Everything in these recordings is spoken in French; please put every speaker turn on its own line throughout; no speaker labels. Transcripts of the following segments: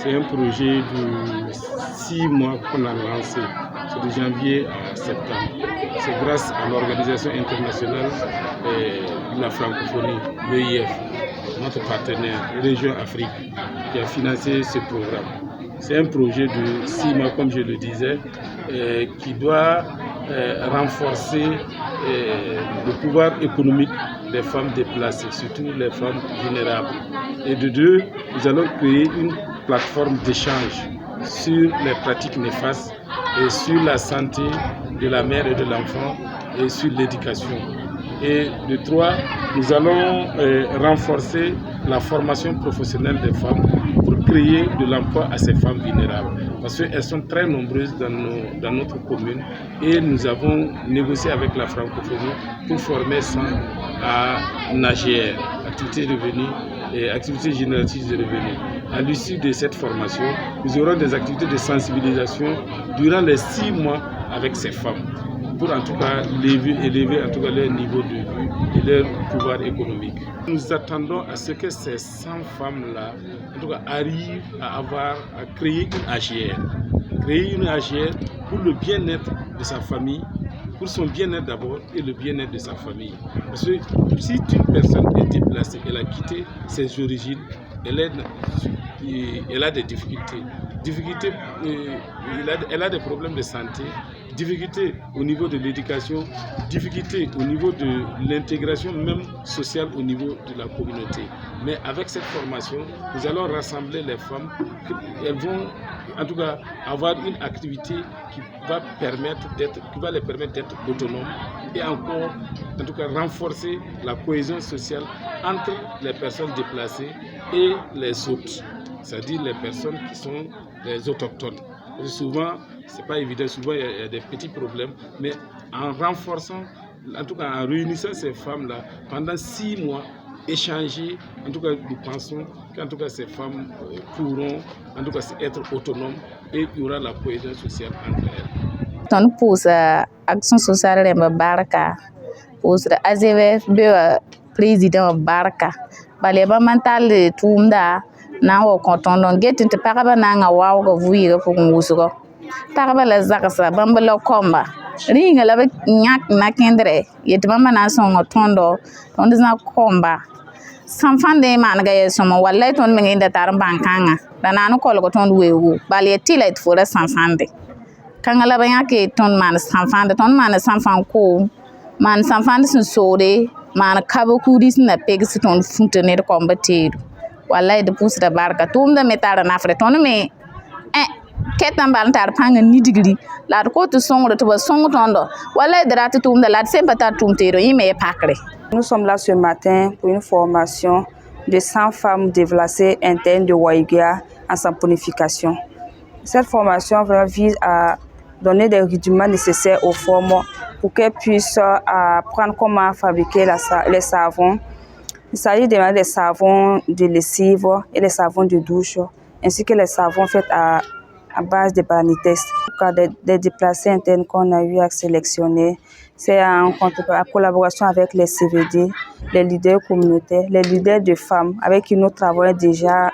C'est un projet de 6 mois qu'on a lancé. C'est de janvier à septembre. C'est grâce à l'Organisation internationale de la francophonie, l'EIF, notre partenaire, Région Afrique, qui a financé ce programme. C'est un projet de 6 mois, comme je le disais, qui doit renforcer le pouvoir économique des femmes déplacées, surtout les femmes vulnérables. Et de deux, nous allons créer une plateforme d'échange sur les pratiques néfastes et sur la santé de la mère et de l'enfant et sur l'éducation. Et de trois, nous allons renforcer la formation professionnelle des femmes pour créer de l'emploi à ces femmes vulnérables. Parce qu'elles sont très nombreuses dans notre commune et nous avons négocié avec la francophonie pour former 100 à NAGR, activité de revenu et activité génératrice de revenus. À l'issue de cette formation, nous aurons des activités de sensibilisation durant les 6 mois avec ces femmes, pour en tout cas élever en tout cas leur niveau de vie et leur pouvoir économique. Nous attendons à ce que ces 100 femmes-là en tout cas, arrivent à créer une AGR. Créer une AGR pour le bien-être de sa famille, pour son bien-être d'abord et le bien-être de sa famille. Parce que si une personne est déplacée, elle a quitté ses origines, elle a des difficultés. Elle a des problèmes de santé, difficultés au niveau de l'éducation, difficultés au niveau de l'intégration même sociale au niveau de la communauté. Mais avec cette formation, nous allons rassembler les femmes, elles vont en tout cas avoir une activité qui va les permettre d'être autonomes et encore en tout cas renforcer la cohésion sociale entre les personnes déplacées et les autres, c'est-à-dire les personnes qui sont les autochtones. Et souvent, c'est pas évident, souvent il y a des petits problèmes, mais en renforçant, en tout cas en réunissant ces femmes-là pendant 6 mois, échanger, en tout cas nous pensons qu'en tout cas ces femmes pourront en tout cas être autonomes et il y aura la cohésion sociale entre elles.
Ton pose action sociale de baraka, pose AZF be président baraka, baleba mental de tumda na wo konton don get inte paraba na nga waw go vuiga fu ngusugo paraba la zakasa bambala komba ringa la nyak na kendre yet mama na son tondo tondo na komba sanfande man ga yesomo wallahi ton me inda tar bankanga dana no kol go ton wewu bal yetila it fora sanfande kanga la bayake ton man sanfande ton man sanfan ko man sanfande sun sore man kabo kudis na pegsi ton funtene de combatedo wallahi de pousse da barka tumda metara na fre ton me ketan bal tar panga ni digri la ko to songo to songo tondo wallahi de rat tumda la sempa ta tumtero yime pakre.
Nous sommes là ce matin pour une formation de 100 femmes déplacées internes de Waïgia en saponification. Cette formation vise à donner des rudiments nécessaires aux femmes pour qu'elles puissent apprendre comment fabriquer les savons. Il s'agit des savons de lessive et les savons de douche, ainsi que les savons faits à base de bananites. Des déplacés internes qu'on a eu à sélectionner, c'est en collaboration avec les CVD, les leaders communautaires, les leaders de femmes, avec qui nous travaillons déjà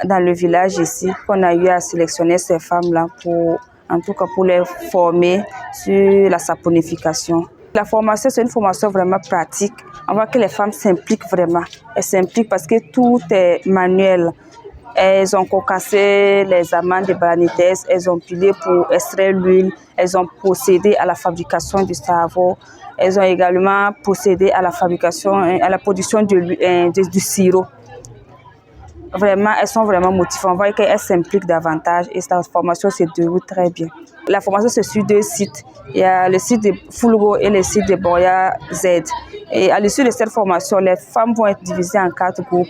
dans le village ici, qu'on a eu à sélectionner ces femmes-là en tout cas pour les former sur la saponification. La formation, c'est une formation vraiment pratique. On voit que les femmes s'impliquent vraiment. Elles s'impliquent parce que tout est manuel. Elles ont concassé les amandes de bananites, elles ont pilé pour extraire l'huile, elles ont procédé à la fabrication du savon, elles ont également procédé à la fabrication, à la production du sirop. Vraiment, elles sont vraiment motivées. On voit qu'elles s'impliquent davantage et cette formation se déroule très bien. La formation se suit 2 sites. Il y a le site de Fulgo et le site de Boya Z. Et à l'issue de cette formation, les femmes vont être divisées en 4 groupes.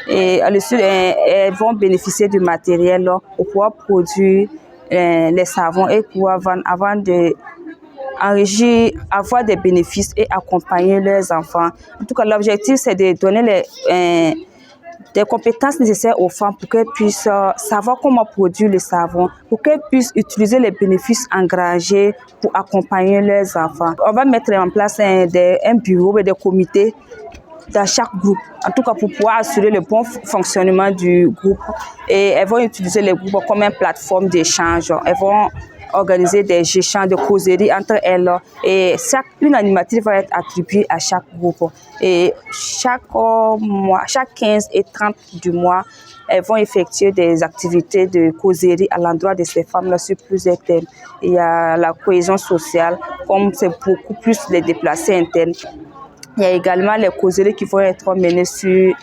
Et à l'issue, elles vont bénéficier du matériel pour pouvoir produire les savons et pouvoir vendre avant de enrichir, avoir des bénéfices et accompagner leurs enfants. En tout cas, l'objectif, c'est de donner des compétences nécessaires aux femmes pour qu'elles puissent savoir comment produire le savon, pour qu'elles puissent utiliser les bénéfices engrangés pour accompagner leurs enfants. On va mettre en place un bureau et des comités dans chaque groupe, en tout cas pour pouvoir assurer le bon fonctionnement du groupe. Et elles vont utiliser les groupes comme une plateforme d'échange. Elles vont organiser des échanges de causeries entre elles et une animatrice va être attribuée à chaque groupe. Et chaque mois, chaque 15 et 30 du mois, elles vont effectuer des activités de causerie à l'endroit de ces femmes-là sur plusieurs thèmes. Il y a la cohésion sociale, comme c'est beaucoup plus les déplacés internes. Il y a également les causeries qui vont être menées sur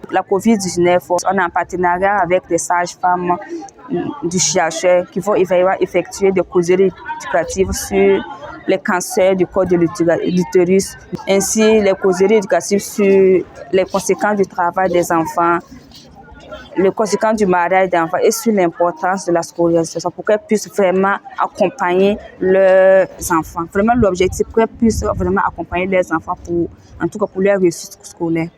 la COVID-19. On est en partenariat avec les sages-femmes du chercheur qui vont effectuer des causeries éducatives sur les cancers du col de l'utérus, ainsi les causeries éducatives sur les conséquences du travail des enfants, les conséquences du mariage des enfants et sur l'importance de la scolarisation pour qu'elles puissent vraiment accompagner leurs enfants. Vraiment l'objectif, qu'elles puissent vraiment accompagner leurs enfants en tout cas pour leur réussite scolaire.